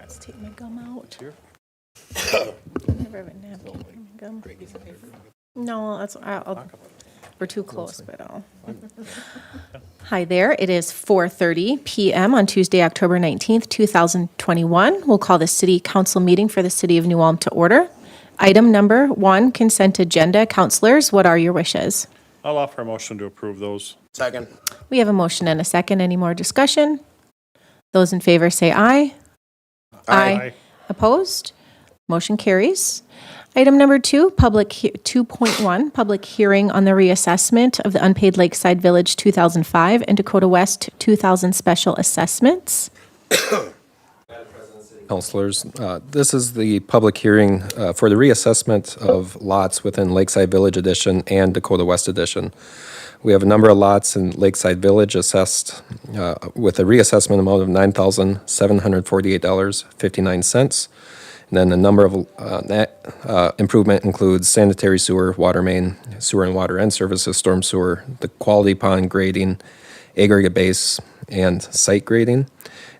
forgot to take my gum out. Here? Never have a napkin in my gum. No, we're too close, but I'll. Hi there, it is 4:30 PM on Tuesday, October 19th, 2021. We'll call the City Council meeting for the City of New Ulm to order. Item number 1, consent agenda. Councilors, what are your wishes? I'll offer a motion to approve those. Second. We have a motion and a second. Any more discussion? Those in favor say aye. Aye. Opposed? Motion carries. Item number 2, 2.1, public hearing on the reassessment of the unpaid Lakeside Village 2005 and Dakota West 2000 special assessments. Councilors, this is the public hearing for the reassessment of lots within Lakeside Village Edition and Dakota West Edition. We have a number of lots in Lakeside Village assessed with a reassessment amount of $9,748.59. And then a number of that improvement includes sanitary sewer, water main, sewer and water end services, storm sewer, the quality pond grading, aggregate base, and site grading.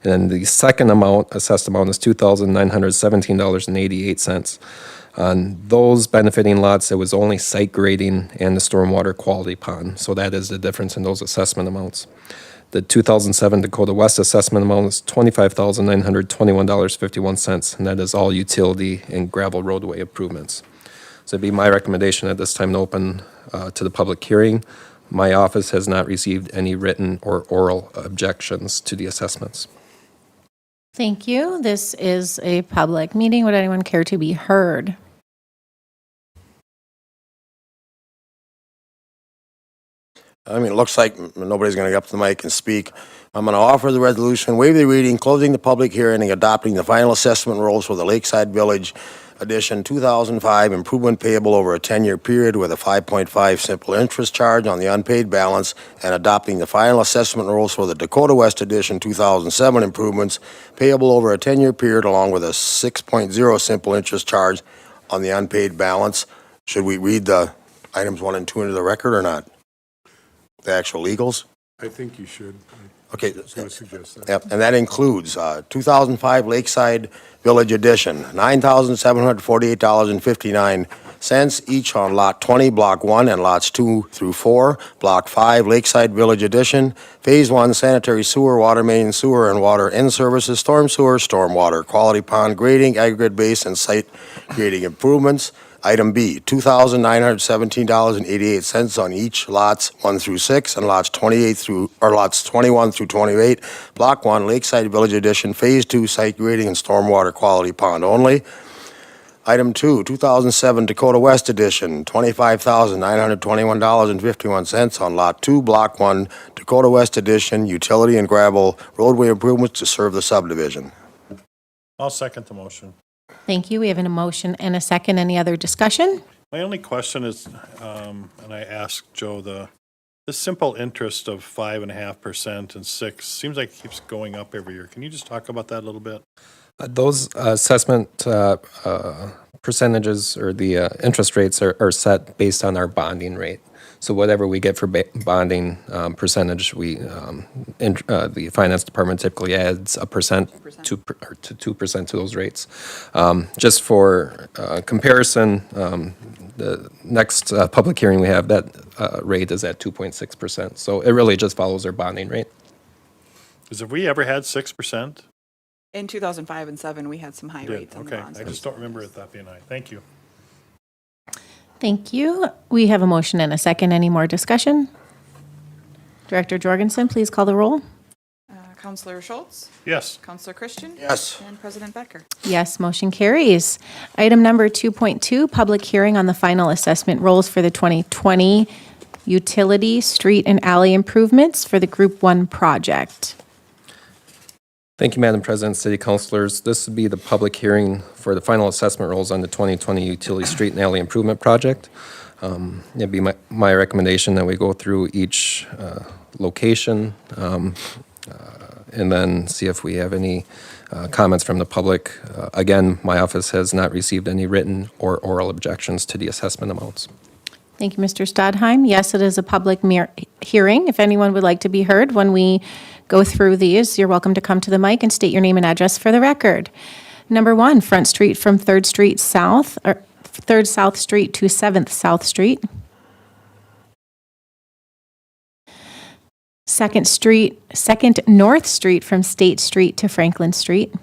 And then the second assessed amount is $2,917.88. On those benefiting lots, it was only site grading and the stormwater quality pond. So that is the difference in those assessment amounts. The 2007 Dakota West assessment amount is $25,921.51, and that is all utility and gravel roadway improvements. So it'd be my recommendation at this time to open to the public hearing. My office has not received any written or oral objections to the assessments. Thank you. This is a public meeting. Would anyone care to be heard? I mean, it looks like nobody's going to get up to the mic and speak. I'm going to offer the resolution, waive the reading, closing the public hearing, and adopting the final assessment rolls for the Lakeside Village Edition 2005 improvement payable over a 10-year period with a 5.5 simple interest charge on the unpaid balance, and adopting the final assessment rolls for the Dakota West Edition 2007 improvements payable over a 10-year period along with a 6.0 simple interest charge on the unpaid balance. Should we read the items 1 and 2 into the record or not? The actual legals? I think you should. Okay. I was going to suggest that. Yep, and that includes 2005 Lakeside Village Edition, $9,748.59, each on Lot 20, Block 1, and Lots 2 through 4. Block 5, Lakeside Village Edition, Phase 1, sanitary sewer, water main, sewer and water end services, storm sewer, storm water, quality pond grading, aggregate base, and site grading improvements. Item B, $2,917.88 on each lots 1 through 6 and lots 21 through 28, Block 1, Lakeside Village Edition, Phase 2, site grading and stormwater quality pond only. Item 2, 2007 Dakota West Edition, $25,921.51 on Lot 2, Block 1, Dakota West Edition, utility and gravel roadway improvements to serve the subdivision. I'll second the motion. Thank you. We have a motion and a second. Any other discussion? My only question is, and I asked Joe, the simple interest of 5.5% and 6 seems like it keeps going up every year. Can you just talk about that a little bit? Those assessment percentages or the interest rates are set based on our bonding rate. So whatever we get for bonding percentage, the finance department typically adds a percent to 2% to those rates. Just for comparison, the next public hearing we have, that rate is at 2.6%. So it really just follows our bonding rate. Have we ever had 6%? In 2005 and 7, we had some high rates on the Okay, bonds. I just don't remember it that being high. Thank you. Thank you. We have a motion and a second. Any more discussion? Director Jorgensen, please call the roll. Councillor Schultz? Yes. Councillor Christian? Yes. And President Becker? Yes, motion carries. Item number 2.2, public hearing on the final assessment rolls for the 2020 utility, street, and alley improvements for the Group 1 project. Thank you, Madam President, City Councilors. This would be the public hearing for the final assessment rolls on the 2020 Utility Street and Alley Improvement Project. It'd be my recommendation that we go through each location and then see if we have any comments from the public. Again, my office has not received any written or oral objections to the assessment amounts. Thank you, Mr. Stadheim. Yes, it is a public hearing. If anyone would like to be heard when we go through these, you're welcome to come to the mic and state your name and address for the record. Number 1, Front Street from 3rd Street South, or 3rd South Street to 7th South Street. 2nd North Street from State Street to Franklin Street.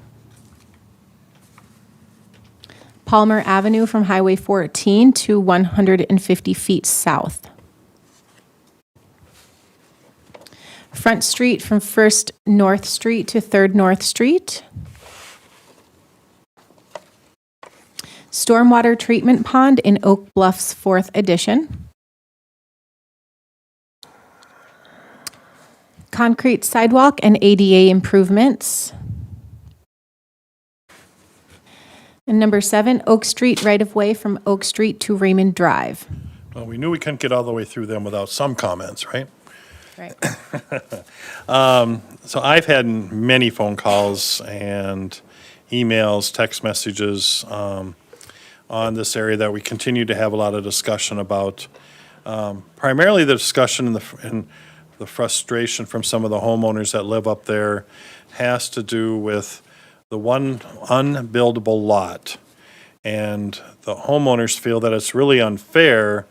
Palmer Avenue from Highway 14 to 150 feet south. Front Street from 1st North Street to 3rd North Street. Stormwater treatment pond in Oak Bluffs 4th Edition. Concrete sidewalk and ADA improvements. And number 7, Oak Street right-of-way from Oak Street to Raymond Drive. Well, we knew we couldn't get all the way through them without some comments, right? Right. So I've had many phone calls and emails, text messages on this area that we continue to have a lot of discussion about. Primarily the discussion and the frustration from some of the homeowners that live up there has to do with the one unbuildable lot. And the homeowners feel that it's really unfair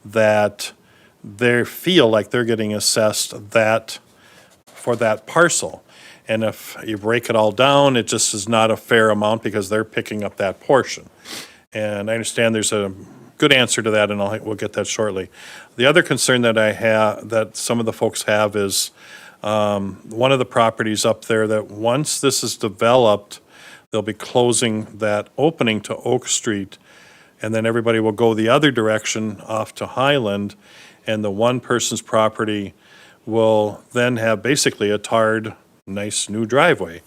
that they feel like they're getting assessed that for that parcel. And if you break it all down, it just is not a fair amount because they're picking up that portion. And I understand there's a good answer to that, and we'll get that shortly. The other concern that I have, that some of the folks have, is one of the properties up there that once this is developed, they'll be closing that opening to Oak Street, and then everybody will go the other direction off to Highland, and the one person's property will then have basically a tarred, nice new driveway.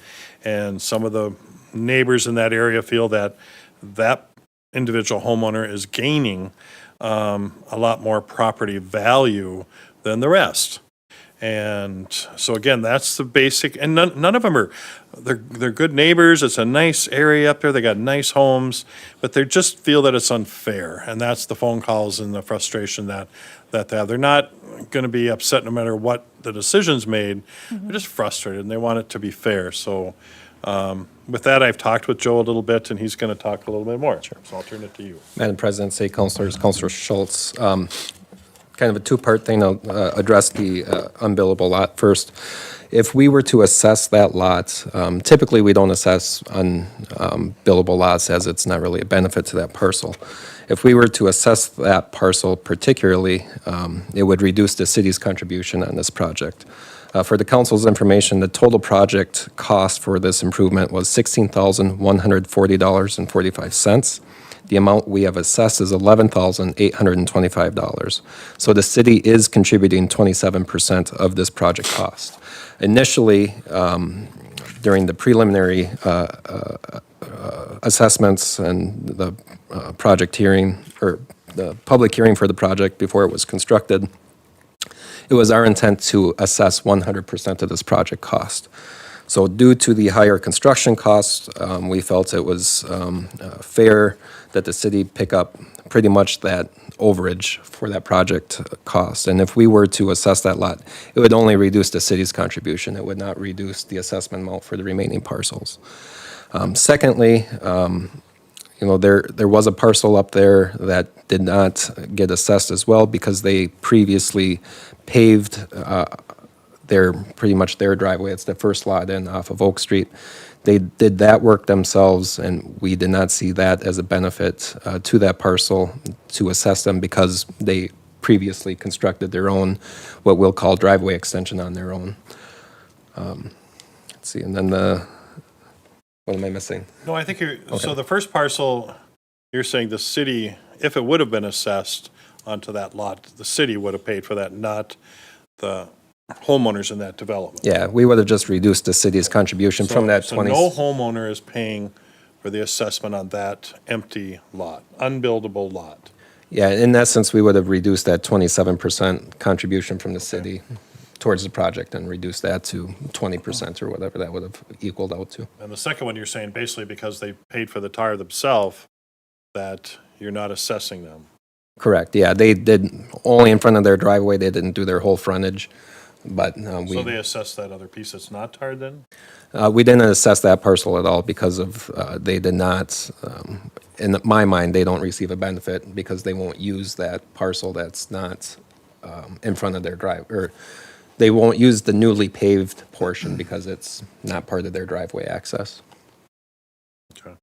And some of the neighbors in that area feel that that individual homeowner is gaining a lot more property value than the rest. And so again, that's the basic, and none of them are, they're good neighbors. It's a nice area up there. They got nice homes, but they just feel that it's unfair. And that's the phone calls and the frustration that they have. They're not going to be upset no matter what the decision's made. They're just frustrated and they want it to be fair. So with that, I've talked with Joe a little bit and he's going to talk a little bit more. Sure. So I'll turn it to you. Madam President, City Councilors, Councilor Schultz, kind of a two-part thing. I'll address the unbillable lot first. If we were to assess that lot, typically we don't assess unbillable lots as it's not really a benefit to that parcel. If we were to assess that parcel particularly, it would reduce the city's contribution on this project. For the council's information, the total project cost for this improvement was $16,140.45. The amount we have assessed is $11,825. So the city is contributing 27% of this project cost. Initially, during the preliminary assessments and the project hearing, or the public hearing for the project before it was constructed, it was our intent to assess 100% of this project cost. So due to the higher construction costs, we felt it was fair that the city pick up pretty much that overage for that project cost. And if we were to assess that lot, it would only reduce the city's contribution. It would not reduce the assessment amount for the remaining parcels. Secondly, there was a parcel up there that did not get assessed as well because they previously paved pretty much their driveway. It's the first lot in off of Oak Street. They did that work themselves, and we did not see that as a benefit to that parcel to assess them because they previously constructed their own, what we'll call driveway extension on their own. Let's see, and then what am I missing? No, I think so the first parcel, you're saying the city, if it would have been assessed onto that lot, the city would have paid for that, not the homeowners in that development. Yeah, we would have just reduced the city's contribution from that So 20. no homeowner is paying for the assessment on that empty lot, unbuildable lot. Yeah, in essence, we would have reduced that 27% contribution from the city towards the project and reduced that to 20% or whatever that would have equaled out to. And the second one, you're saying basically because they paid for the tire themselves, that you're not assessing them. Correct, yeah, they did only in front of their driveway, they didn't do their whole frontage, but So we, they assessed that other piece that's not tarred then? we didn't assess that parcel at all because of, they did not, in my mind, they don't receive a benefit because they won't use that parcel that's not in front of their drive, or they won't use the newly paved portion because it's not part of their driveway access. Okay.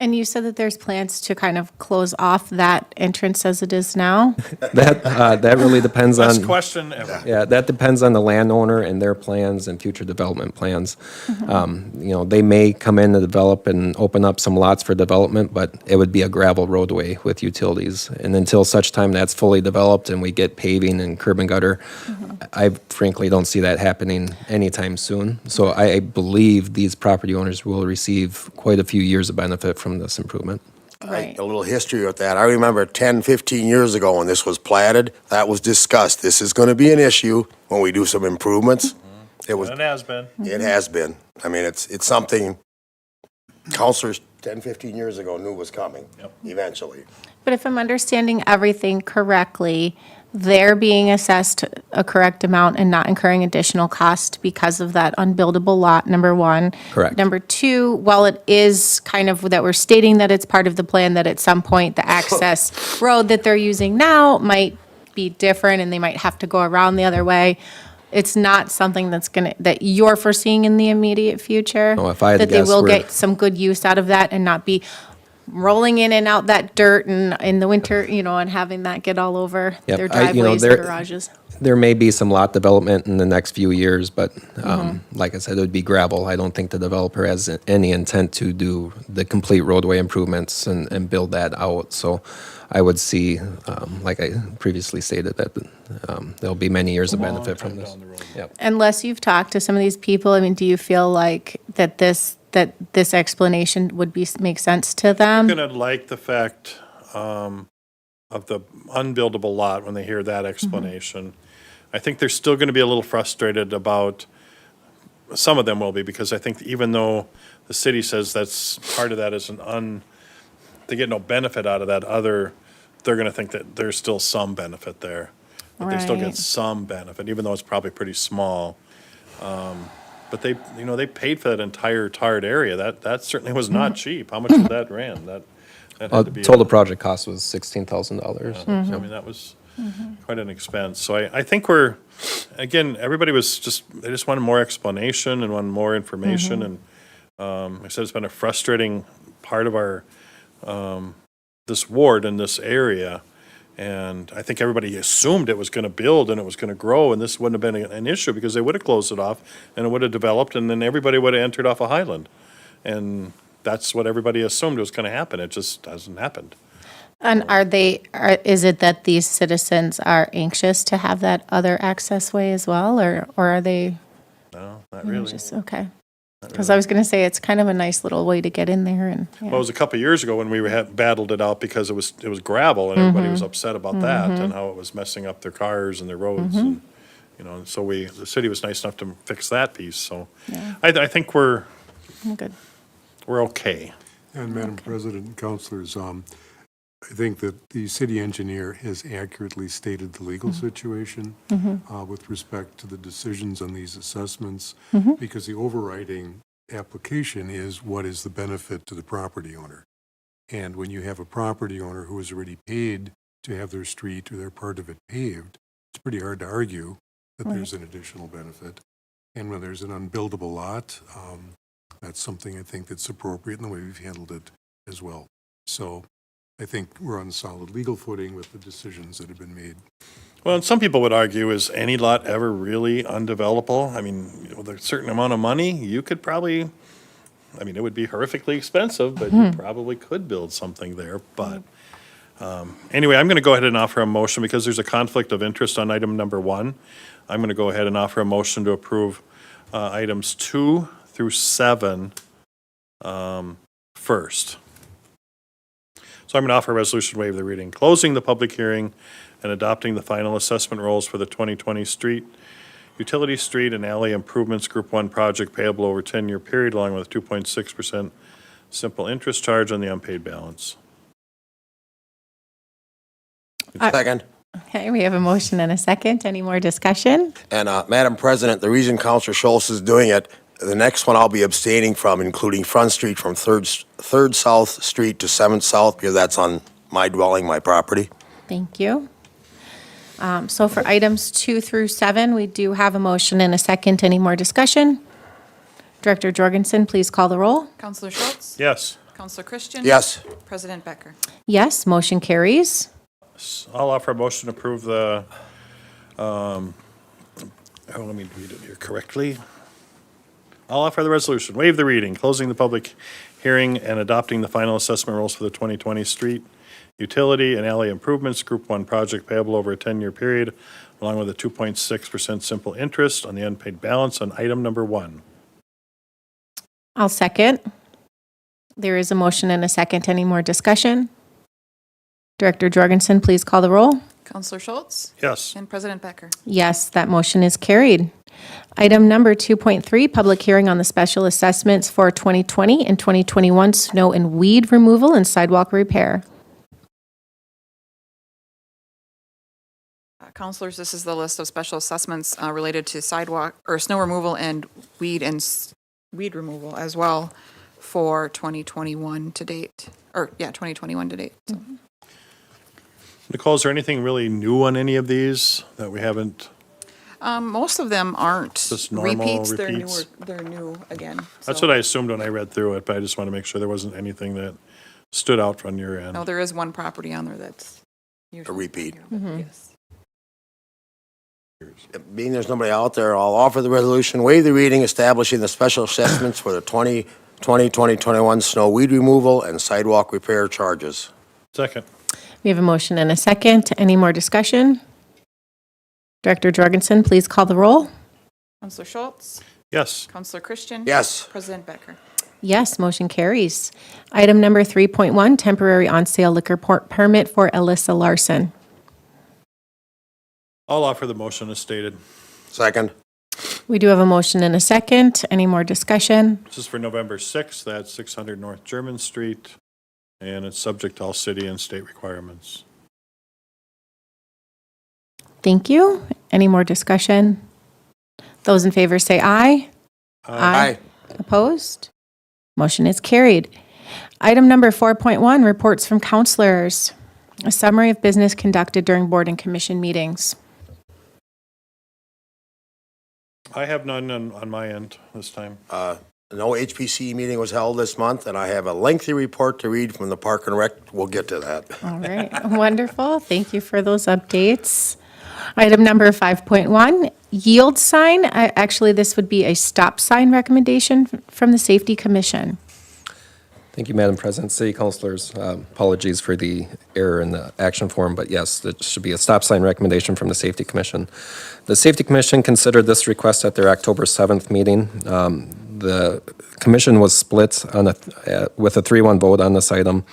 And you said that there's plans to kind of close off that entrance as it is now? That really depends on. Best question ever. Yeah, that depends on the landowner and their plans and future development plans. You know, they may come in to develop and open up some lots for development, but it would be a gravel roadway with utilities. And until such time that's fully developed and we get paving and curb and gutter, I frankly don't see that happening anytime soon. So I believe these property owners will receive quite a few years of benefit from this improvement. Right. A little history with that. I remember 10, 15 years ago when this was platted, that was discussed. This is going to be an issue when we do some improvements. It was. And it has been. It has been. I mean, it's something counselors 10, 15 years ago knew was coming. Yep. Eventually. But if I'm understanding everything correctly, they're being assessed a correct amount and not incurring additional cost because of that unbuildable lot, number one. Correct. Number two, while it is kind of that we're stating that it's part of the plan, that at some point the access road that they're using now might be different and they might have to go around the other way. It's not something that you're foreseeing in the immediate future? No, if I had to That they guess, will we're- get some good use out of that and not be rolling in and out that dirt and in the winter, and having that get all over Yep, their I- you know, driveways and there- garages. There may be some lot development in the next few years, but Mm-hmm. like I said, it would be gravel. I don't think the developer has any intent to do the complete roadway improvements and build that out. So I would see, like I previously stated, that there'll be many years of benefit from this. Down the road. Yep. Unless you've talked to some of these people, I mean, do you feel like that this explanation would make sense to I'm them? gonna like the fact of the unbuildable lot when they hear that explanation. I think they're still gonna be a little frustrated about, some of them will be, because I think even though the city says that's, part of that is they get no benefit out of that other, they're gonna think that there's still some benefit there. That they still get Right. some benefit, even though it's probably pretty small. But they paid for that entire tarred area. That certainly was not cheap. How much did that ran? That had to be. Total project cost was $16,000. I mean, that was quite an expense. So I think everybody they just wanted more explanation and wanted more information. And I said it's been a frustrating part of our, this ward in this area. And I think everybody assumed it was going to build and it was going to grow, and this wouldn't have been an issue because they would have closed it off and it would have developed, and then everybody would have entered off a Highland. And that's what everybody assumed was going to happen. It just hasn't happened. And is it that these citizens are anxious to have that other access way as well, or are they No, not really. just, okay? Because I was going to say, it's kind of a nice little way to get in there and, Well, it was a couple of years ago when we had battled it out because it was gravel and everybody was upset about that and how it was messing up their cars and their roads. And, so the city was nice enough to fix that piece. So Yeah. I think we're good. okay. And Madam President and Councilors, I think that the city engineer has accurately stated the legal situation with respect to the decisions on these assessments, because the overriding application is what is the benefit to the property owner. And when you have a property owner who has already paid to have their street or their part of it paved, it's pretty hard to argue that there's an additional benefit. And when there's an unbuildable lot, that's something I think that's appropriate in the way we've handled it as well. So I think we're on solid legal footing with the decisions that have been made. Well, and some people would argue, is any lot ever really undevelopable? I mean, with a certain amount of money, you could probably, it would be horrifically expensive, but you probably could build something there. But anyway, I'm going to go ahead and offer a motion because there's a conflict of interest on item number 1. I'm going to go ahead and offer a motion to approve items 2 through 7 first. So I'm going to offer a resolution to waive the reading, closing the public hearing and adopting the final assessment rolls for the 2020 utility street and alley improvements Group 1 project payable over a 10-year period, along with 2.6% simple interest charge on the unpaid balance. Second. Okay, we have a motion and a second. Any more discussion? And Madam President, the reason Counselor Schultz is doing it, the next one I'll be abstaining from, including Front Street from 3rd South Street to 7th South, because that's on my dwelling, my property. Thank you. So for items 2 through 7, we do have a motion and a second. Any more discussion? Director Jorgensen, please call the roll. Counselor Schultz? Yes. Counselor Christian? Yes. President Becker? Yes, motion carries. I'll offer a motion to approve the, let me read it here correctly. I'll offer the resolution, waive the reading, closing the public hearing, and adopting the final assessment rules for the 2020 street, utility, and alley improvements, Group 1 project payable over a 10-year period, along with a 2.6% simple interest on the unpaid balance on item number 1. I'll second. There is a motion and a second. Any more discussion? Director Jorgensen, please call the roll. Counselor Schultz? Yes. And President Becker? Yes, that motion is carried. Item number 2.3, public hearing on the special assessments for 2020 and 2021 snow and weed removal and sidewalk repair. Counselors, this is the list of special assessments related to sidewalk or snow removal and weed removal as well for 2021 to date, 2021 to date. So. Nicole, is there anything really new on any of these that we haven't? Most of them aren't Just normal repeats. repeats? They're new again. That's So- what I assumed when I read through it, but I just want to make sure there wasn't anything that stood out from your end. No, there is one property on there that's A repeat. Yes. Being there's nobody out there, I'll offer the resolution, waive the reading, establishing the special assessments for the 2020-2021 snow weed removal and sidewalk repair charges. Second. We have a motion and a second. Any more discussion? Director Jorgensen, please call the roll. Counselor Schultz? Yes. Counselor Christian? Yes. President Becker? Yes, motion carries. Item number 3.1, temporary on-sale liquor permit for Alyssa Larson. I'll offer the motion as stated. Second. We do have a motion and a second. Any more discussion? This is for November 6th, that's 600 North German Street, and it's subject to all city and state requirements. Thank you. Any more discussion? Those in favor say aye. Aye. Opposed? Motion is carried. Item number 4.1, reports from counselors. A summary of business conducted during board and commission meetings. I have none on my end this time. No HPC meeting was held this month, and I have a lengthy report to read from the Park and Rec. We'll get to that. All right, wonderful. Thank you for those updates. Item number 5.1, yield sign. Actually, this would be a stop sign recommendation from the Safety Commission. Thank you, Madam President. City Councilors, apologies for the error in the action form, but yes, it should be a stop sign recommendation from the Safety Commission. The Safety Commission considered this request at their October 7th meeting. The commission was split on with a 3-1 vote on this item.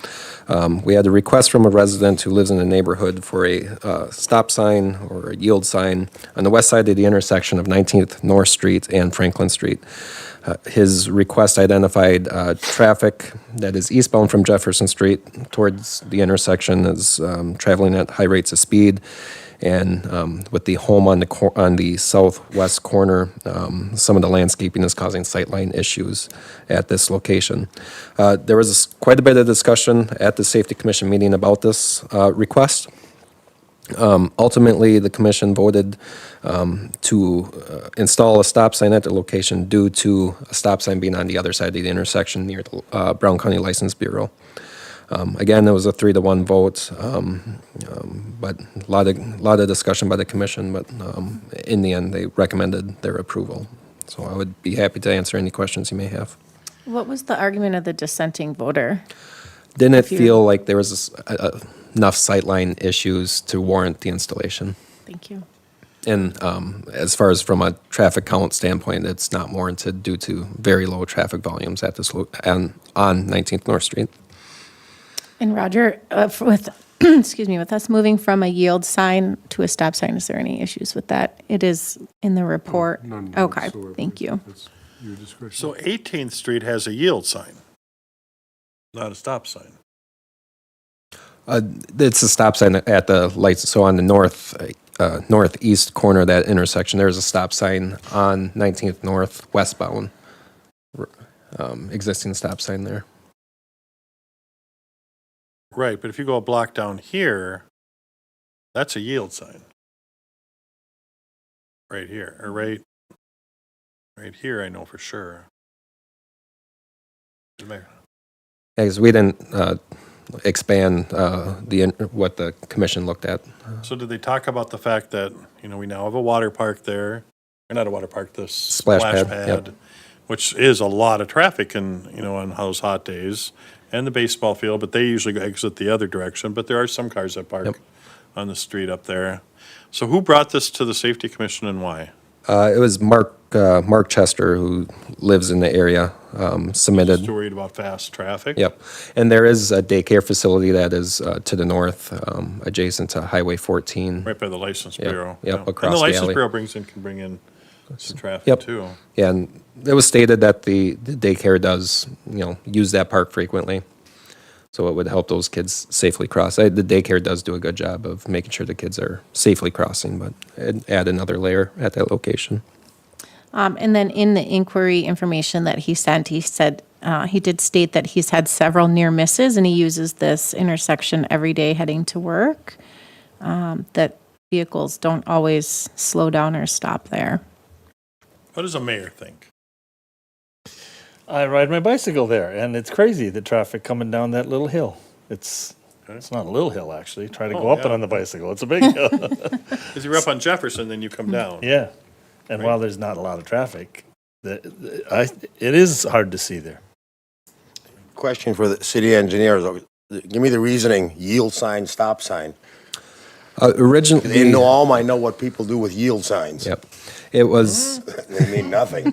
We had a request from a resident who lives in the neighborhood for a stop sign or a yield sign on the west side of the intersection of 19th North Street and Franklin Street. His request identified traffic that is eastbound from Jefferson Street towards the intersection is traveling at high rates of speed. And with the home on the southwest corner, some of the landscaping is causing sightline issues at this location. There was quite a bit of discussion at the Safety Commission meeting about this request. Ultimately, the commission voted to install a stop sign at the location due to a stop sign being on the other side of the intersection near the Brown County License Bureau. Again, it was a 3-1 vote, but a lot of discussion by the commission, but in the end, they recommended their approval. So I would be happy to answer any questions you may have. What was the argument of the dissenting voter? Didn't it feel like there was enough sightline issues to warrant the installation? Thank you. And as far as from a traffic count standpoint, it's not warranted due to very low traffic volumes at this on 19th North Street. And Roger, with with us moving from a yield sign to a stop sign, is there any issues with that? It is in the report. None Okay, whatsoever. thank you. That's your discretion. So 18th Street has a yield sign, not a stop sign. It's a stop sign at the lights, so on the northeast corner of that intersection, there's a stop sign on 19th North westbound, existing stop sign there. Right, but if you go a block down here, that's a yield sign. Right here, or right here, I know for sure. Because we didn't expand what the commission looked at. So did they talk about the fact that, we now have a water park there, or not a water park, the Splash splash pad, pad, which is a lot of traffic on those hot days, and the baseball field, but they usually exit the other direction, but there are some cars that park on the street up there. So who brought this to the Safety Commission and why? It was Mark Chester, who lives in the area, submitted. Just worried about fast traffic? Yep. And there is a daycare facility that is to the north, adjacent to Highway 14. Right by the License Yep, Bureau. yep, Yeah. across And the the License alley. Bureau can bring in some traffic Yep. too. Yeah, and it was stated that the daycare does, use that park frequently. So it would help those kids safely cross. The daycare does do a good job of making sure the kids are safely crossing, but it'd add another layer at that location. And then in the inquiry information that he sent, he said, he did state that he's had several near misses and he uses this intersection every day heading to work, that vehicles don't always slow down or stop there. What does a mayor think? I ride my bicycle there, and it's crazy, the traffic coming down that little hill. It's not a little hill, actually. Try to go up it yeah. on the bicycle. It's a big hill. Because you're up on Jefferson, then you come down. Yeah. And while there's not a lot of traffic, it is hard to see there. Question for the city engineers. Give me the reasoning, yield sign, stop sign. Originally, They know what people do with yield signs. yep, it was. They mean nothing.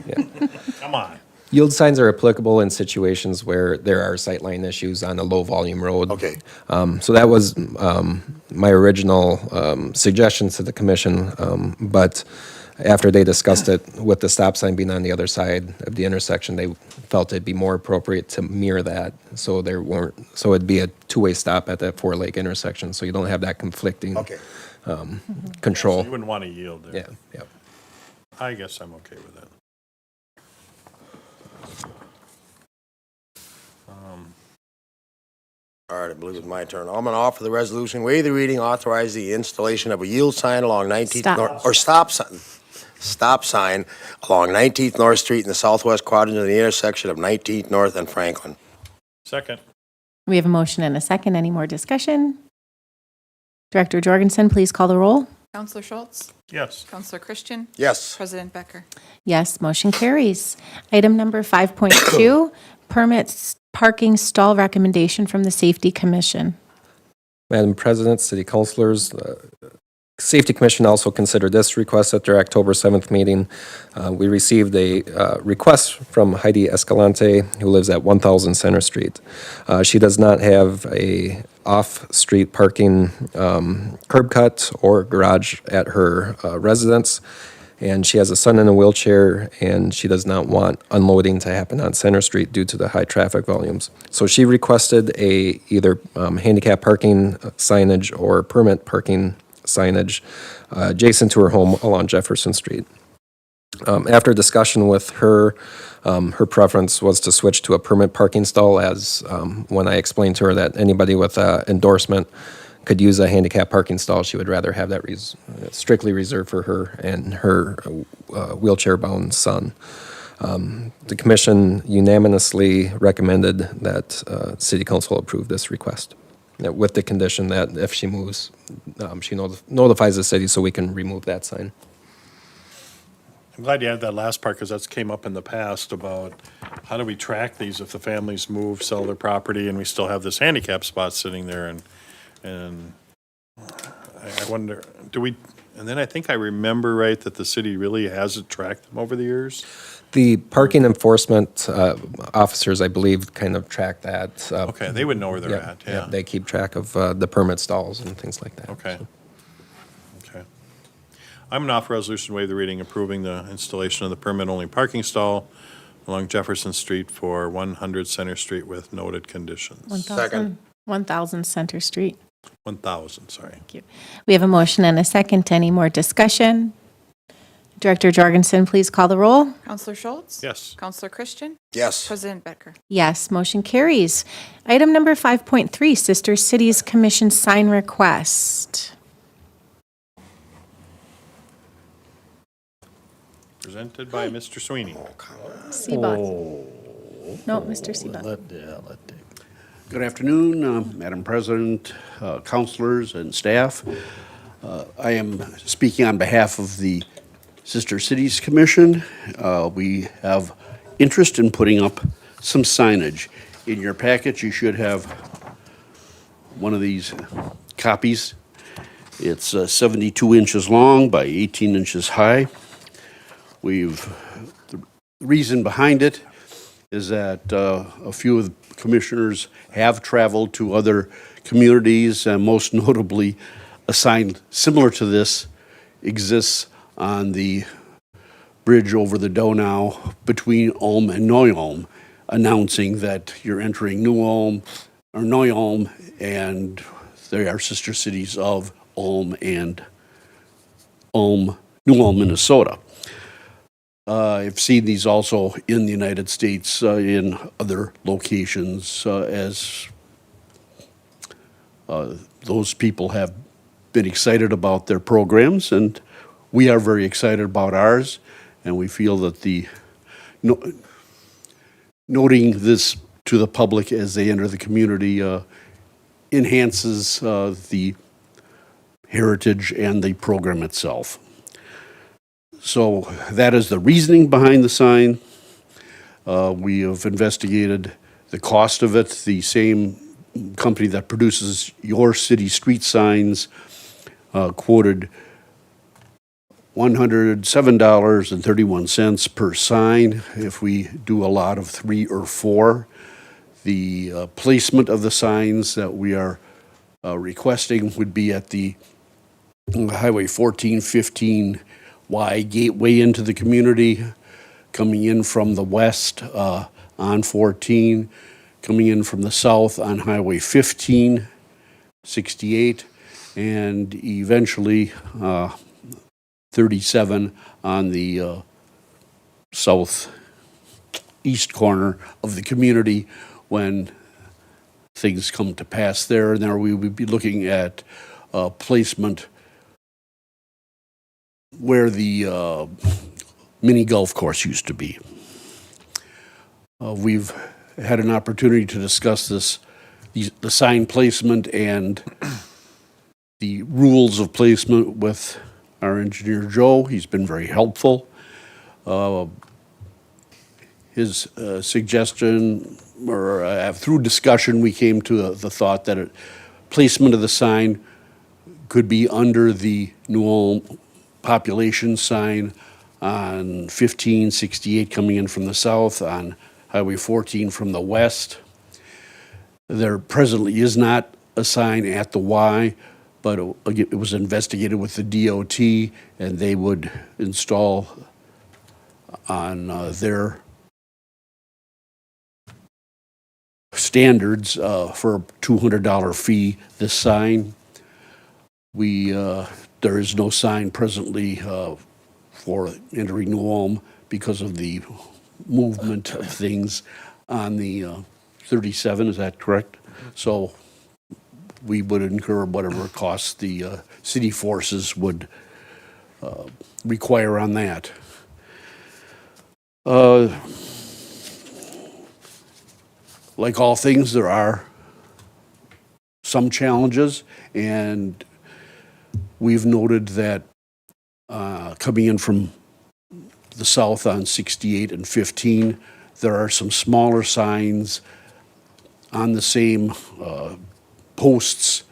Come on. Yield signs are applicable in situations where there are sightline issues on a low-volume road. Okay. So that was my original suggestion to the commission, but after they discussed it with the stop sign being on the other side of the intersection, they felt it'd be more appropriate to mirror that, so it'd be a two-way stop at that four-lake intersection, so you don't have that conflicting Okay. control. You wouldn't want to yield there. Yeah, yeah. I guess I'm okay with that. All right, I believe it's my turn. I'm going to offer the resolution, waive the reading, authorize the installation of a yield sign along 19th Stop. North, or stop sign along 19th North Street in the southwest quadrant of the intersection of 19th North and Franklin. Second. We have a motion and a second. Any more discussion? Director Jorgensen, please call the roll. Counselor Schultz? Yes. Counselor Christian? Yes. President Becker? Yes, motion carries. Item number 5.2, permits parking stall recommendation from the Safety Commission. Madam President, City Councilors, Safety Commission also considered this request at their October 7th meeting. We received a request from Heidi Escalante, who lives at 1000 Center Street. She does not have a off-street parking curb cut or garage at her residence, and she has a son in a wheelchair, and she does not want unloading to happen on Center Street due to the high traffic volumes. So she requested either handicap parking signage or permit parking signage adjacent to her home along Jefferson Street. After discussion with her, her preference was to switch to a permit parking stall, as when I explained to her that anybody with endorsement could use a handicap parking stall, she would rather have that strictly reserved for her and her wheelchair-bound son. The commission unanimously recommended that City Council approve this request, with the condition that if she moves, she notifies the city so we can remove that sign. I'm glad you had that last part because that's came up in the past about how do we track these if the families move, sell their property, and we still have this handicap spot sitting there, and I wonder, and then I think I remember right that the city really hasn't tracked them over the years? The parking enforcement officers, I believe, kind of track that. Okay, they would know where they're at, yeah. They keep track of the permit stalls and things like that. Okay. Okay. I'm going to offer resolution, waive the reading, approving the installation of the permit-only parking stall along Jefferson Street for 100 Center Street with noted conditions. 1,000. Second. 1000 Center Street. 1,000, sorry. Thank you. We have a motion and a second. Any more discussion? Director Jorgensen, please call the roll. Counselor Schultz? Yes. Counselor Christian? Yes. President Becker? Yes, motion carries. Item number 5.3, Sister Cities Commission sign request. Presented by Mr. Sweeney. Seabuck. No, Mr. Seabuck. Let Dave. Good afternoon, Madam President, councilors, and staff. I am speaking on behalf of the Sister Cities Commission. We have interest in putting up some signage. In your package, you should have one of these copies. It's 72 inches long by 18 inches high. The reason behind it is that a few of the commissioners have traveled to other communities, and most notably, a sign similar to this exists on the bridge over the Donau between Ulm and Neu-Ulm, announcing that you're entering New Ulm or Neu-Ulm, and they are sister cities of Ulm and New Ulm, Minnesota. I've seen these also in the United States in other locations as those people have been excited about their programs, and we are very excited about ours, and we feel that noting this to the public as they enter the community enhances the heritage and the program itself. So that is the reasoning behind the sign. We have investigated the cost of it. The same company that produces your city street signs quoted $107.31 per sign if we do a lot of 3 or 4. The placement of the signs that we are requesting would be at the Highway 1415 Y gateway into the community, coming in from the west on 14, coming in from the south on Highway 15, 68, and eventually 37 on the southeast corner of the community when things come to pass there. And there we would be looking at placement where the mini golf course used to be. We've had an opportunity to discuss the sign placement and the rules of placement with our engineer, Joe. He's been very helpful. His suggestion, or through discussion, we came to the thought that placement of the sign could be under the New Ulm population sign on 1568 coming in from the south, on Highway 14 from the west. There presently is not a sign at the Y, but it was investigated with the DOT, and they would install on their standards for a $200 fee this sign. There is no sign presently for entering New Ulm because of the movement of things on the 37, is that correct? So we would incur whatever costs the city forces would require on that. Like all things, there are some challenges, and we've noted that coming in from the south on 68 and 15, there are some smaller signs on the same posts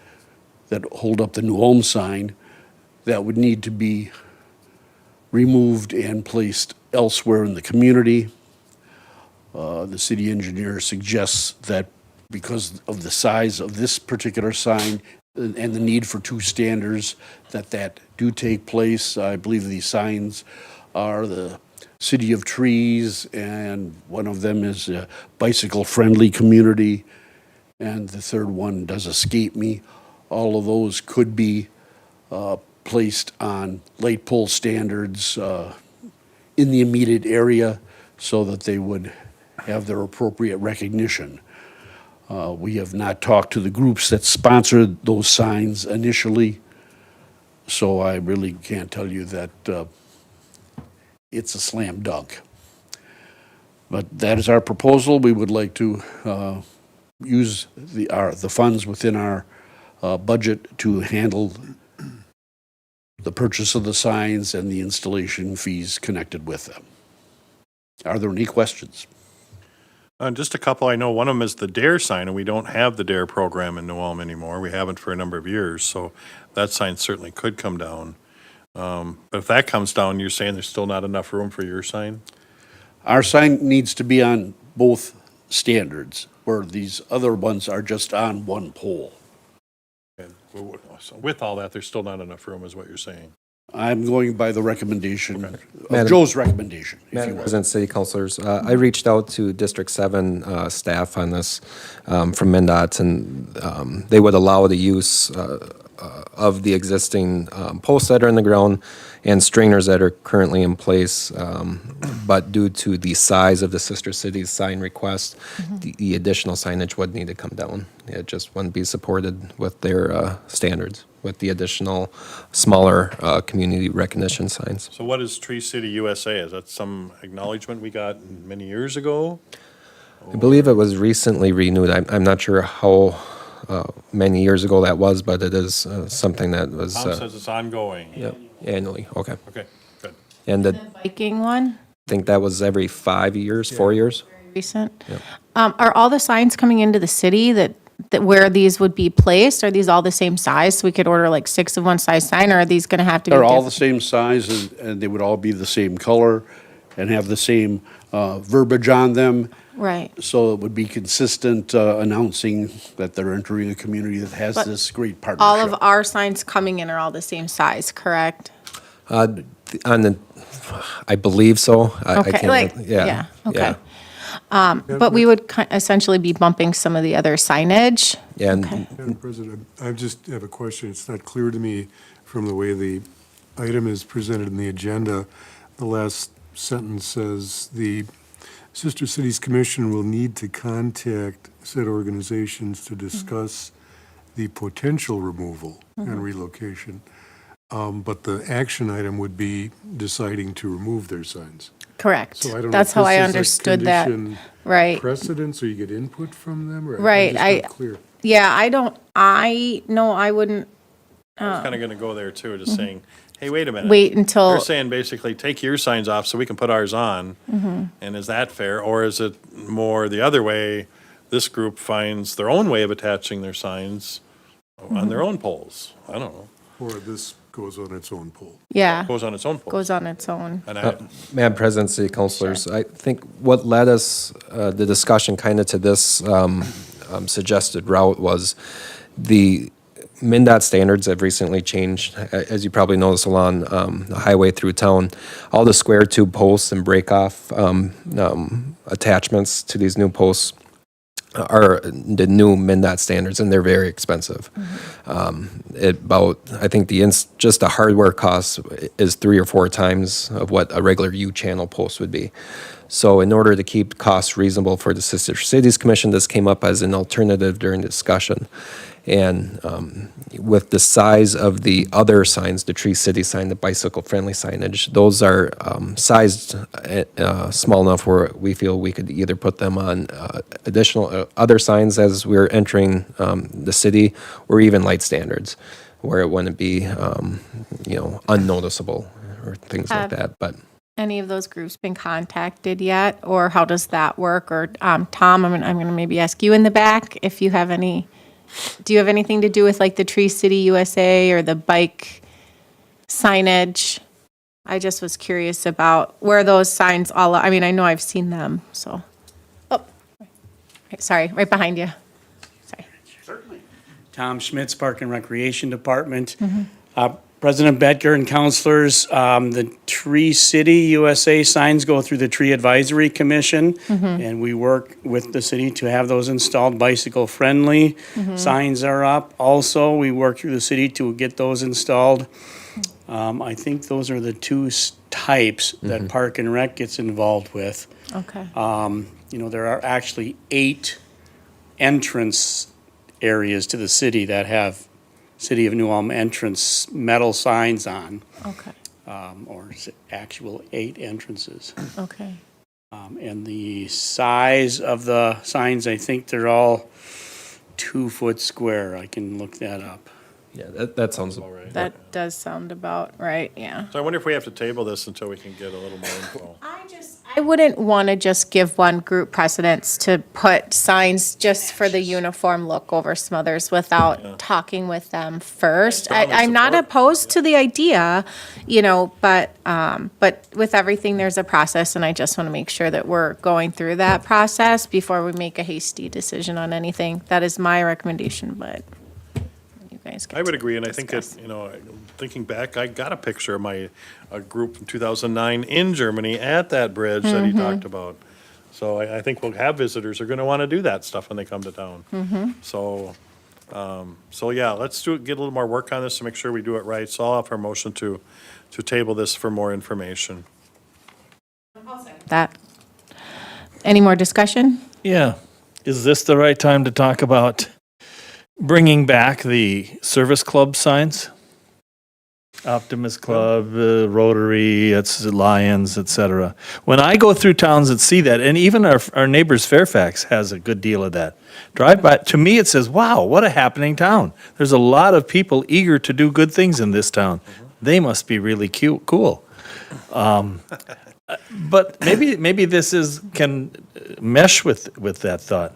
that hold up the New Ulm sign that would need to be removed and placed elsewhere in the community. The city engineer suggests that because of the size of this particular sign and the need for 2 standards, that do take place. I believe these signs are the City of Trees, and one of them is a bicycle-friendly community, and the third one does escape me. All of those could be placed on light pole standards in the immediate area so that they would have their appropriate recognition. We have not talked to the groups that sponsored those signs initially, so I really can't tell you that it's a slam dunk. But that is our proposal. We would like to use the funds within our budget to handle the purchase of the signs and the installation fees connected with them. Are there any questions? Just a couple. I know one of them is the DARE sign, and we don't have the DARE program in New Ulm anymore. We haven't for a number of years, so that sign certainly could come down. But if that comes down, you're saying there's still not enough room for your sign? Our sign needs to be on both standards, where these other ones are just on one pole. And so with all that, there's still not enough room, is what you're saying? I'm going by the recommendation, of Madam- Joe's recommendation, if you Madam will. President, City Councilors, I reached out to District 7 staff on this from MnDOT, and they would allow the use of the existing posts that are in the ground and stringers that are currently in place, but due to the size of the sister cities sign request, the additional signage would need to come down. It just wouldn't be supported with their standards, with the additional smaller community recognition signs. So what is Tree City USA? Is that some acknowledgement we got many years ago? I believe it was recently renewed. I'm not sure how many years ago that was, but it is something that was Tom says it's ongoing. yep, annually. Okay. Okay, good. And I Viking one, think that was every 5 years, 4 years. recent. Are all the signs coming into the city that where these would be placed? Are these all the same size? So we could order like 6 of one size sign, or are these gonna have to be They're all the different? same size, and they would all be the same color and have the same verbiage on them. Right. So it would be consistent, announcing that they're entering a community that has But this great partnership. All of our signs coming in are all the same size, correct? On the, I believe so. I Okay, can't, like, yeah. yeah, okay. But we would essentially be bumping some of the other signage. Yeah, and Madam President, I just have a question. It's not clear to me from the way the item is presented in the agenda. The last sentence says, "The Sister Cities Commission will need to contact said organizations to discuss the potential removal and relocation." But the action item would be deciding to remove their signs. Correct. So I don't know That's if how I this is a understood that. condition Right. precedence, or you get input from them, or? I'm Right, just not clear. Yeah, no, I wouldn't I was kind of going to go there too, just saying, hey, wait a minute. wait until, They're saying basically, take your signs off so we can put ours on. And is that fair? Or is it more the other way? This group finds their own way of attaching their signs on their own poles. I don't know. Or this goes on its own pole. yeah, Goes on its own pole. goes on its own. And I, Madam President, City Councilors, I think what led us, the discussion kind of to this suggested route was the MnDOT standards have recently changed. As you probably noticed along the highway through town, all the square tube posts and break-off attachments to these new posts are the new MnDOT standards, and they're very expensive. I think just the hardware cost is 3 or 4 times of what a regular U-channel post would be. So in order to keep costs reasonable for the Sister Cities Commission, this came up as an alternative during the discussion. And with the size of the other signs, the Tree City sign, the bicycle-friendly signage, those are sized small enough where we feel we could either put them on additional other signs as we're entering the city, or even light standards, where it wouldn't be, unnoticeable or things like that. But Any of those groups been contacted yet, or how does that work? Or, Tom, I'm gonna maybe ask you in the back if you have any, do you have anything to do with like the Tree City USA or the bike signage? I just was curious about where those signs all, I mean, I know I've seen them, so. Oh, sorry, right behind you. Sorry. Tom Schmitz, Park and Recreation Department. President Betker and councilors, the Tree City USA signs go through the Tree Advisory Commission, and we work with the city to have those installed. Bicycle-friendly signs are up. Also, we work through the city to get those installed. I think those are the two types that Park and Rec gets involved with. Okay. There are actually 8 entrance areas to the city that have City of New Ulm entrance metal signs on, Okay. or is it actual 8 entrances. Okay. And the size of the signs, I think they're all 2-foot square. I can look that up. Yeah, that sounds about right. That does sound about right, yeah. So I wonder if we have to table this until we can get a little more info. I wouldn't want to just give one group precedence to put signs just for the uniform look over some others without talking with them first. strongly I'm not support opposed to the idea, but with everything, there's a process, and I just want to make sure that we're going through that process before we make a hasty decision on anything. That is my recommendation, but you guys get I would to agree, and I think discuss. that, thinking back, I got a picture of a group from 2009 in Germany at that bridge that he talked about. So I think we'll have visitors who are going to want to do that stuff when they come to town. So yeah, let's get a little more work on this to make sure we do it right. So I'll offer a motion to table this for more information. That. Any more discussion? Yeah. Is this the right time to talk about bringing back the service club signs? Optimus Club, Rotary, it's Lions, etc. When I go through towns that see that, and even our neighbors Fairfax has a good deal of that. Drive by, to me it says, wow, what a happening town. There's a lot of people eager to do good things in this town. They must be really cool. But maybe this can mesh with that thought.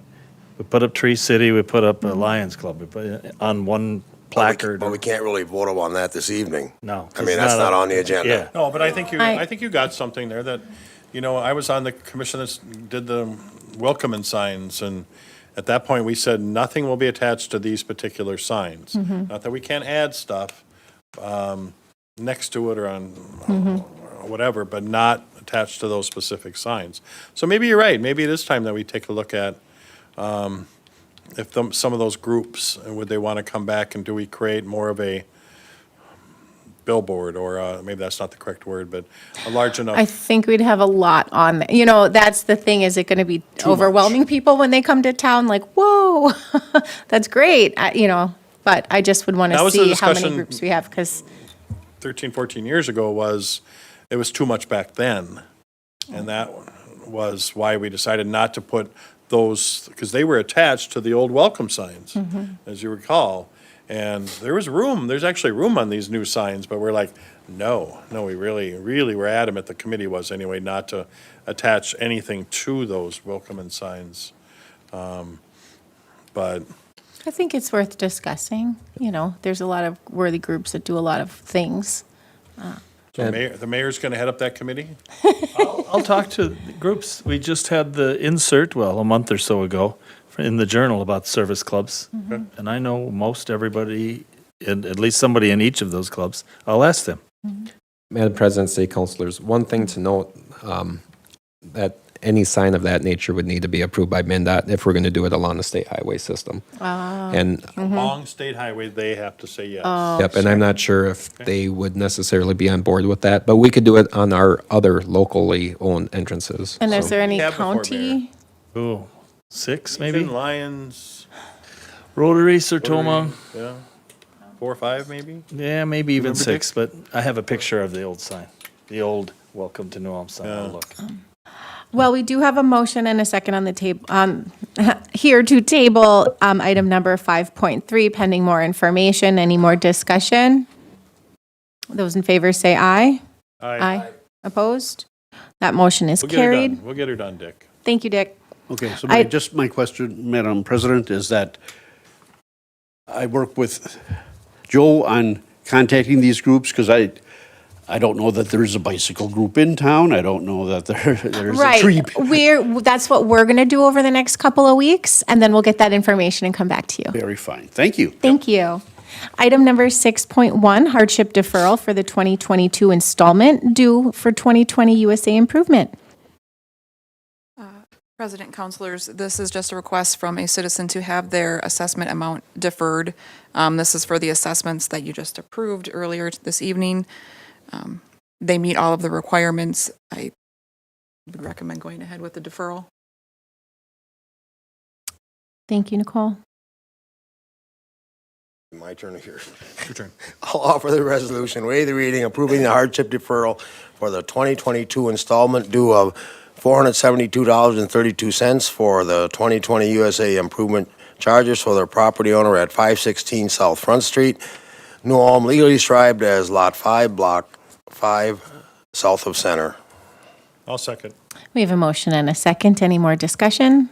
We put up Tree City, we put up a Lions Club, we put on one placard. But we can't really vote on that this evening. No. I mean, that's not on the agenda. Yeah. No, but I think I- you got something there that, I was on the commission that did the welcoming signs, and at that point, we said nothing will be attached to these particular signs. Not that we can't add stuff next to it or on whatever, but not attached to those specific signs. So maybe you're right. Maybe it is time that we take a look at if some of those groups, would they want to come back, and do we create more of a billboard, or maybe that's not the correct word, but a large enough. I think we'd have a lot on there. That's the thing. Is it going to be overwhelming people when they come to town? Like, whoa, that's great. But I just would want That to was the see how many discussion- groups we have because 13, 14 years ago it was too much back then. And that was why we decided not to put those, because they were attached to the old welcome signs, as you recall. And there's actually room on these new signs, but we're like, no, we really were adamant, the committee was anyway, not to attach anything to those welcome signs. But I think it's worth discussing. There's a lot of worthy groups that do a lot of things. so the mayor's going to head up that committee? I'll talk to the groups. We just had the insert, a month or so ago, in the Journal about service clubs. And I know most everybody, at least somebody in each of those clubs. I'll ask them. Madam President, State Councilors, one thing to note, that any sign of that nature would need to be approved by MnDOT if we're going to do it along the state highway system. And, Long state highway, they have to say yes. yep, and I'm not sure if they would necessarily be on board with that, but we could do it on our other locally owned entrances. And is So- there any have before, county? Ooh, 6 Maybe maybe? Lions, Rotary, Sertoma. yeah, 4 or 5 maybe? Yeah, maybe even Remember, 6, but I have a picture of the old sign, the old Welcome to New Ulm sign. I'll Yeah. look. Well, we do have a motion and a second on the table, here to table item number 5.3, pending more information. Any more discussion? Those in favor say aye. Aye. Opposed? That motion is We'll get her carried. done. We'll get her done, Dick. Thank you, Dick. Okay, so I- my question, Madam President, is that I work with Joe on contacting these groups because I don't know that there's a bicycle group in town. I don't know that there's a tree. Right. That's what we're going to do over the next couple of weeks, and then we'll get that information and come back to you. Very fine. Thank you. Thank you. Item number 6.1, hardship deferral for the 2022 installment due for 2020 USA Improvement. President, councilors, this is just a request from a citizen to have their assessment amount deferred. This is for the assessments that you just approved earlier this evening. They meet all of the requirements. I would recommend going ahead with the deferral. Thank you, Nicole. My turn here. Your turn. I'll offer the resolution, waive the reading, approving the hardship deferral for the 2022 installment due of $472.32 for the 2020 USA Improvement charges for their property owner at 516 South Front Street, New Ulm, legally described as Lot 5, Block 5, south of Center. I'll second. We have a motion and a second. Any more discussion?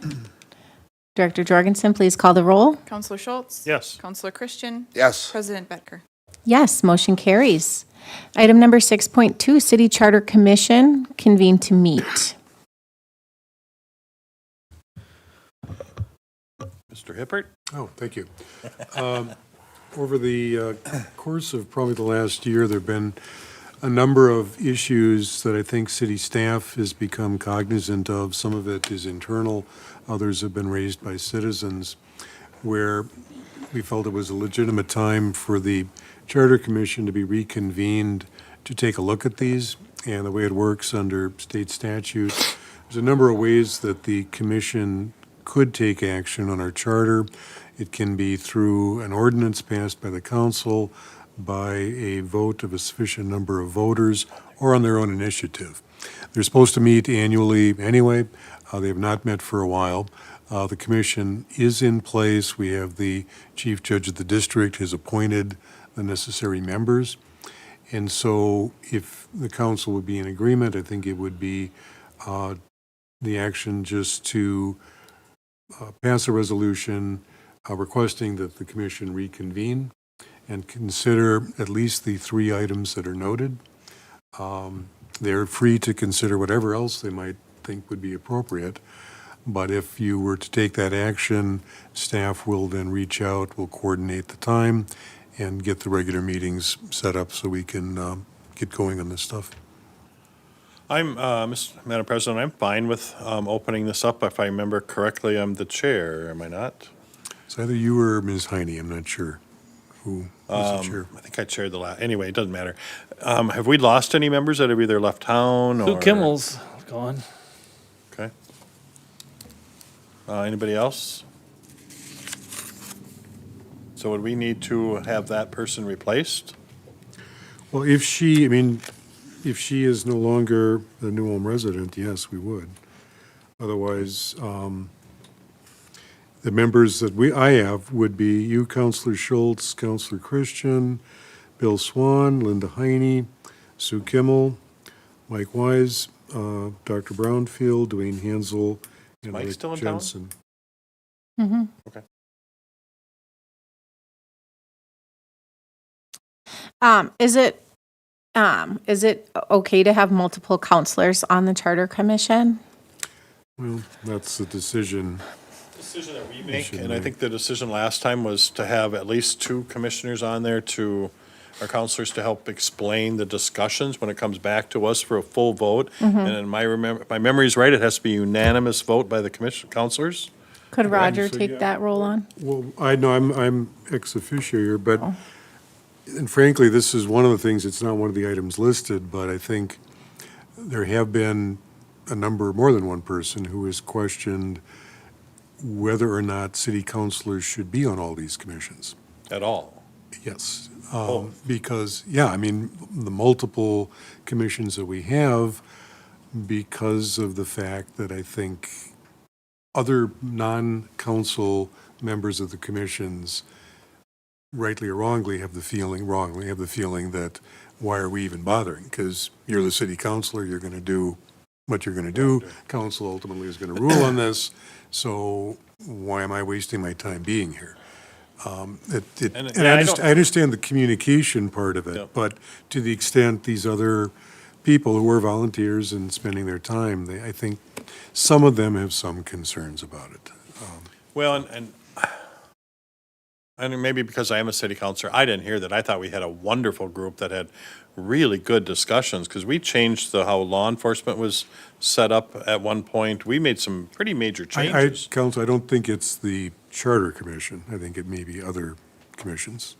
Director Jorgensen, please call the roll. Counselor Schultz? Yes. Counselor Christian? Yes. President Bettker? Yes, motion carries. Item number 6.2, City Charter Commission convene to meet. Mr. Hippert? Oh, thank you. Over the course of probably the last year, there have been a number of issues that I think city staff has become cognizant of. Some of it is internal, others have been raised by citizens, where we felt it was a legitimate time for the Charter Commission to be reconvened to take a look at these. And the way it works under state statute, there's a number of ways that the commission could take action on our charter. It can be through an ordinance passed by the council, by a vote of a sufficient number of voters, or on their own initiative. They're supposed to meet annually anyway. They have not met for a while. The commission is in place. We have the chief judge of the district has appointed the necessary members. And so if the council would be in agreement, I think it would be the action just to pass a resolution requesting that the commission reconvene and consider at least the 3 items that are noted. They're free to consider whatever else they might think would be appropriate. But if you were to take that action, staff will then reach out, will coordinate the time, and get the regular meetings set up so we can get going on this stuff. Madam President, I'm fine with opening this up. If I remember correctly, I'm the chair, am I not? It's either you or Ms. Heine, I'm not sure who was the chair. I think I chaired the last, anyway, it doesn't matter. Have we lost any members that have either left town or? Sue Kimmel's gone. Okay. Anybody else? So would we need to have that person replaced? Well, if she is no longer the New Ulm resident, yes, we would. Otherwise, the members that I have would be you, Counselor Schultz, Counselor Christian, Bill Swan, Linda Heine, Sue Kimmel, Mike Wise, Dr. Brownfield, Dwayne Hansel, and Mike Rick still in town? Jensen. Okay. Is it okay to have multiple counselors on the Charter Commission? Well, that's the decision. Decision that we make, and I think the decision last time was to have at least 2 commissioners on there to, our counselors to help explain the discussions when it comes back to us for a full vote. And in my memory's right, it has to be unanimous vote by the counselors. Could Roger so, take yeah. that role on? Well, I know I'm ex officio here, but, and frankly, this is one of the things, it's not one of the items listed, but I think there have been a number, more than one person who has questioned whether or not city councilors should be on all these commissions. At all. Yes, because, the multiple commissions that we have, because of the fact that I think other non-council members of the commissions, rightly or wrongly, have the feeling that, why are we even bothering? Because you're the city councilor, you're going to do what you're going to do. Council ultimately is going to rule on this, so why am I wasting my time being here? And I understand the communication part of it, Yeah. but to the extent these other people who are volunteers and spending their time, I think some of them have some concerns about it. Well, and And maybe because I am a city councilor, I didn't hear that. I thought we had a wonderful group that had really good discussions, because we changed how law enforcement was set up at one point. We made some pretty major changes. Counsel, I don't think it's the Charter Commission. I think it may be other commissions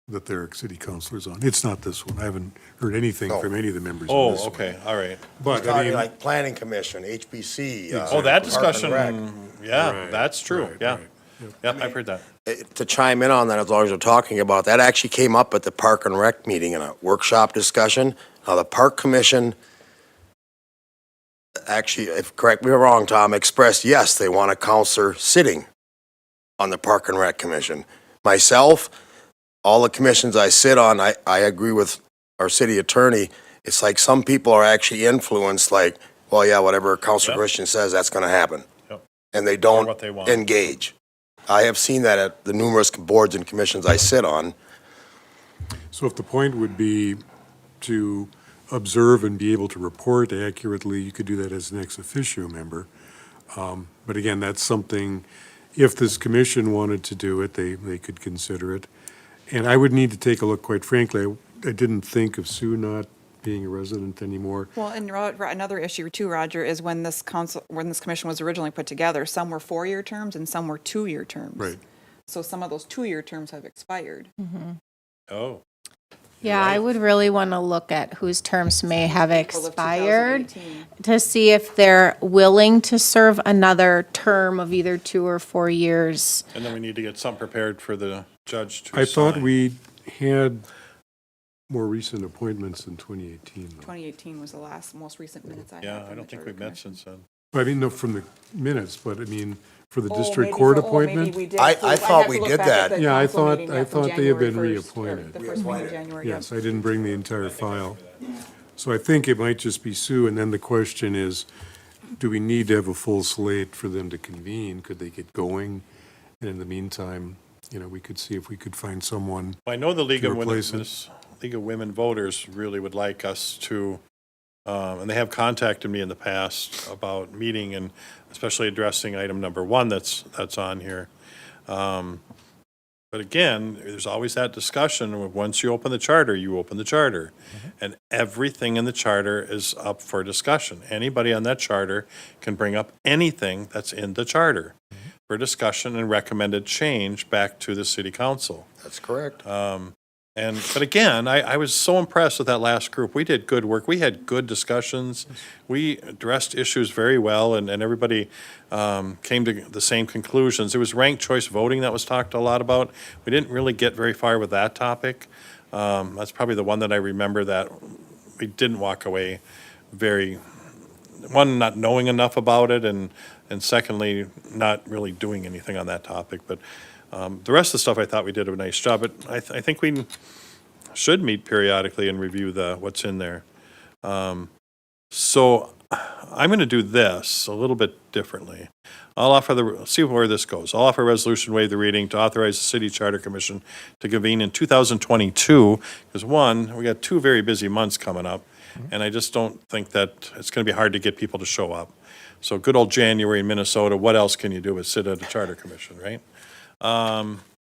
that there are city councilors on. It's not this one. I haven't heard anything No. from any of the members on this Oh, one. okay, all right. But, I Talking mean, like Planning Commission, HBC. Oh, that Park and discussion, Rec. yeah, Right, that's true, right, yeah. right. Yep, I've heard that. To chime in on that, as long as we're talking about, that actually came up at the Park and Rec meeting in a workshop discussion. Now, the Park Commission, actually, if, correct me if I'm wrong, Tom, expressed, yes, they want a counselor sitting on the Park and Rec Commission. Myself, all the commissions I sit on, I agree with our city attorney. It's like some people are actually influenced, like, well, yeah, whatever Counselor Yep. Christian says, that's gonna happen. Yep. And they don't what they want. engage. I have seen that at the numerous boards and commissions I sit on. So if the point would be to observe and be able to report accurately, you could do that as an ex officio member. But again, that's something, if this commission wanted to do it, they could consider it. And I would need to take a look, quite frankly, I didn't think of Sue not being a resident anymore. Well, and another issue too, Roger, is when this commission was originally put together, some were 4-year terms and some were 2-year terms. Right. So some of those 2-year terms have expired. Oh, Yeah, I would really want to look at whose terms may have April of expired 2018. to see if they're willing to serve another term of either 2 or 4 years. and then we need to get something prepared for the judge to I thought sign. we had more recent appointments in 2018. though. 2018 was the most recent minutes I have. Yeah, from I the don't think Charter we've met Commission. since then. I mean, no, from the minutes, but I mean, for the Oh, district maybe court for- oh, maybe appointment? we did. I So I'd thought have to we look did back at that. the Yeah, I council thought- meeting I from thought they had been January 1st, or reappointed. The first week of January, yeah. Yes, I didn't bring the entire file. So I think it might just be Sue, and then the question is, do we need to have a full slate for them to convene? Could they get going? And in the meantime, we could see if we could find someone. I know the League To of Women, replace it. League of Women Voters really would like us to, and they have contacted me in the past about meeting and especially addressing item number 1 that's on here. But again, there's always that discussion of once you open the charter, you open the charter. And everything in the charter is up for discussion. Anybody on that charter can bring up anything that's in the charter for discussion and recommended change back to the city council. That's correct. But again, I was so impressed with that last group. We did good work. We had good discussions. We addressed issues very well, and everybody came to the same conclusions. It was ranked choice voting that was talked a lot about. We didn't really get very far with that topic. That's probably the one that I remember that we didn't walk away one, not knowing enough about it, and secondly, not really doing anything on that topic. But the rest of the stuff, I thought we did a nice job, but I think we should meet periodically and review what's in there. So I'm going to do this a little bit differently. See where this goes. I'll offer a resolution, waive the reading, to authorize the City Charter Commission to convene in 2022, because one, we got 2 very busy months coming up, and I just don't think that it's going to be hard to get people to show up. So good old January in Minnesota, what else can you do but sit at a charter commission, right?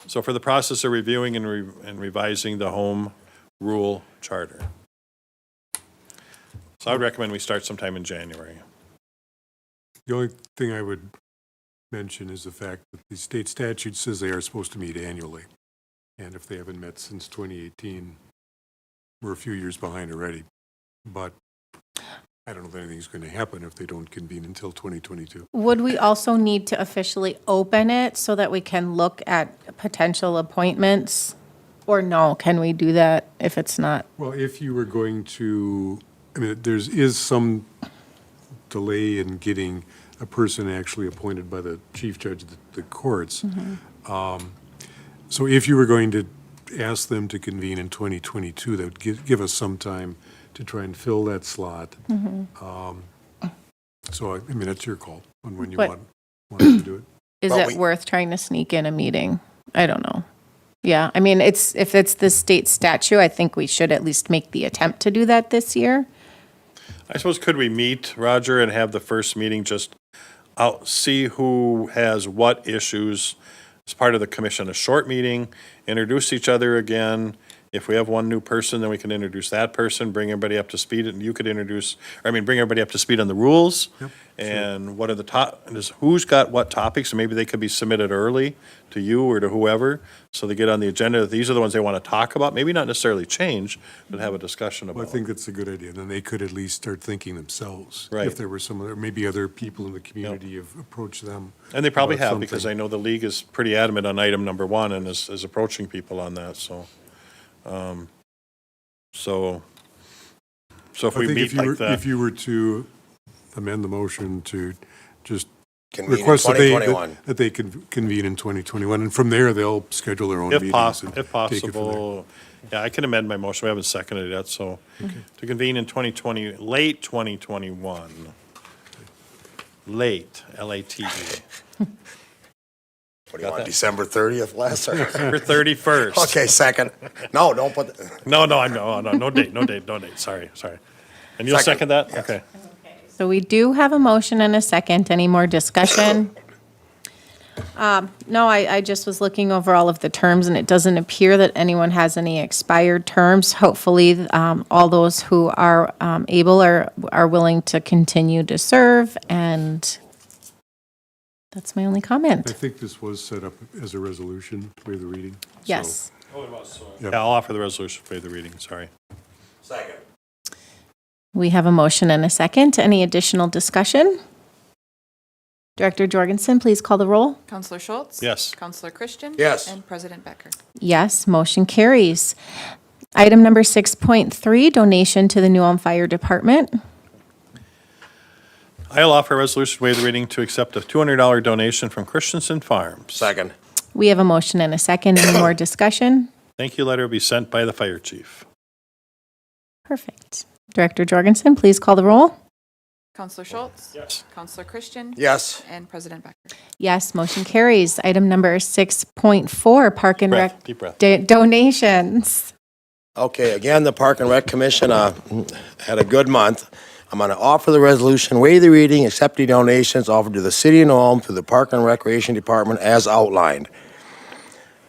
So for the process of reviewing and revising the home rule charter. So I would recommend we start sometime in January. The only thing I would mention is the fact that the state statute says they are supposed to meet annually. And if they haven't met since 2018, we're a few years behind already. But I don't know if anything's going to happen if they don't convene until 2022. Would we also need to officially open it so that we can look at potential appointments? Or no, can we do that if it's not? Well, if you were going to, I mean, is some delay in getting a person actually appointed by the chief judge of the courts. So if you were going to ask them to convene in 2022, that would give us some time to try and fill that slot. So, I mean, that's your call on when you But- want to do it. Is Well, it worth trying to sneak in a meeting? I don't know. Yeah, I mean, if it's the state statute, I think we should at least make the attempt to do that this year. I suppose, could we meet, Roger, and have the first meeting just see who has what issues, as part of the commission, a short meeting, introduce each other again. If we have one new person, then we can introduce that person, bring everybody up to speed, and you could bring everybody up to speed on the rules. And what are who's got what topics, and maybe they could be submitted early to you or to whoever, so they get on the agenda. These are the ones they want to talk about, maybe not necessarily change, but have a discussion Well, I about. think that's a good idea. Then they could at least start thinking themselves. Right. If there were some other, maybe other people in the community have approached them. And they probably about have, because I something. know the league is pretty adamant on item number 1 and is approaching people on that, so. So if I we think meet like if that, you were to amend the motion to just Convene in request that 2021. they convene in 2021, and from there, they'll schedule their own meetings. and if take it from there. possible, yeah, I can amend my motion, we haven't seconded it yet, so. To convene in 2020, late 2021. Late, Late. What do you want, December 30th, Les? or- December 31st. Okay, second. No, don't put, No, no date, sorry. And you'll second Second, that? yes. Okay. So we do have a motion and a second. Any more discussion? No, I just was looking over all of the terms, and it doesn't appear that anyone has any expired terms. Hopefully, all those who are able are willing to continue to serve, and that's my only I comment. think this was set up as a resolution, waive the reading. so- Yes. Yeah, I'll offer the resolution, waive the reading, sorry. second. We have a motion and a second. Any additional discussion? Director Jorgensen, please call the roll. Counselor Schultz? Yes. Counselor Christian? Yes. And President Becker? Yes, motion carries. Item number 6.3, donation to the New Ulm Fire Department. I'll offer a resolution, waive the reading to accept a $200 donation from Christensen Farms. Second. We have a motion and a second. Any more discussion? Thank you letter will be sent by the fire chief. Perfect. Director Jorgensen, please call the roll. Counselor Schultz? Yes. Counselor Christian? Yes. And President Becker? Yes, motion carries. Item number 6.4, Park and Rec Deep breath. donations. Okay, again, the Park and Rec Commission had a good month. I'm going to offer the resolution, waive the reading, accept the donations offered to the city of New Ulm through the Park and Recreation Department as outlined.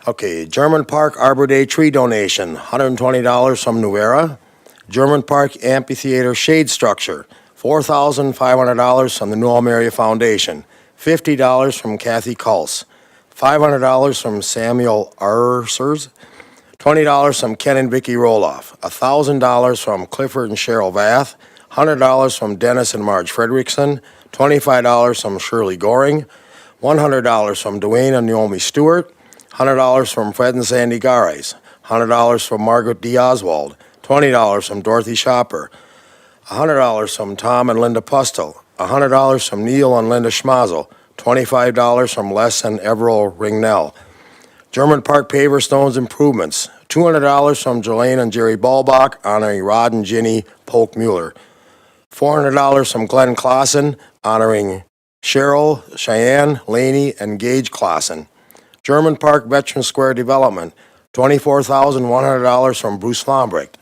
Okay, German Park Arbor Day tree donation, $120 from New Era. German Park Amphitheater shade structure, $4,500 from the New Ulm Area Foundation. $50 from Kathy Kulse. $500 from Samuel Arsers. $20 from Ken and Vicky Roloff. $1,000 from Clifford and Cheryl Vath. $100 from Dennis and Marge Frederickson. $25 from Shirley Goring. $100 from Dwayne and Naomi Stewart. $100 from Fred and Sandy Gares. $100 from Margaret D. Oswald. $20 from Dorothy Shopper. $100 from Tom and Linda Pustel. $100 from Neil and Linda Schmazel. $25 from Les and Everell Ringnell. German Park Paver Stones Improvements, $200 from Jolene and Jerry Ballbach, honoring Rod and Ginny Polk Mueller. $400 from Glenn Clausen, honoring Cheryl, Cheyenne, Laney, and Gage Clausen. German Park Veteran Square Development, $24,100 from Bruce Lombricht.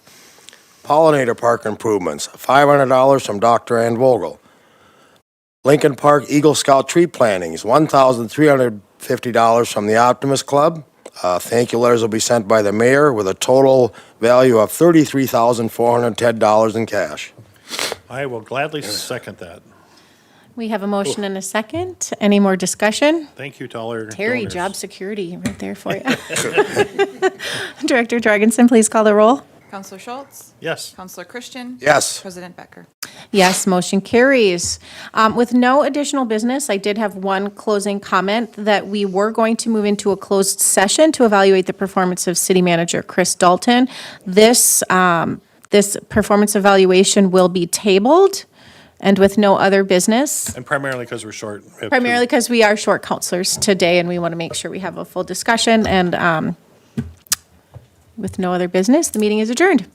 Pollinator Park Improvements, $500 from Dr. Ann Vogel. Lincoln Park Eagle Scout Tree Plantings, $1,350 from the Optimist Club. Thank you letters will be sent by the mayor with a total value of $33,410 in cash. I will gladly second that. We have a motion and a second. Any more discussion? Thank you to all our Terry, donors. job security right there for you. Director Jorgensen, please call the roll. Counselor Schultz? Yes. Counselor Christian? Yes. President Becker? Yes, motion carries. With no additional business, I did have one closing comment that we were going to move into a closed session to evaluate the performance of City Manager Chris Dalton. This performance evaluation will be tabled, and with no other business, And primarily because we're short. We have primarily two. because we are short counselors today, and we want to make sure we have a full discussion, and with no other business, the meeting is adjourned.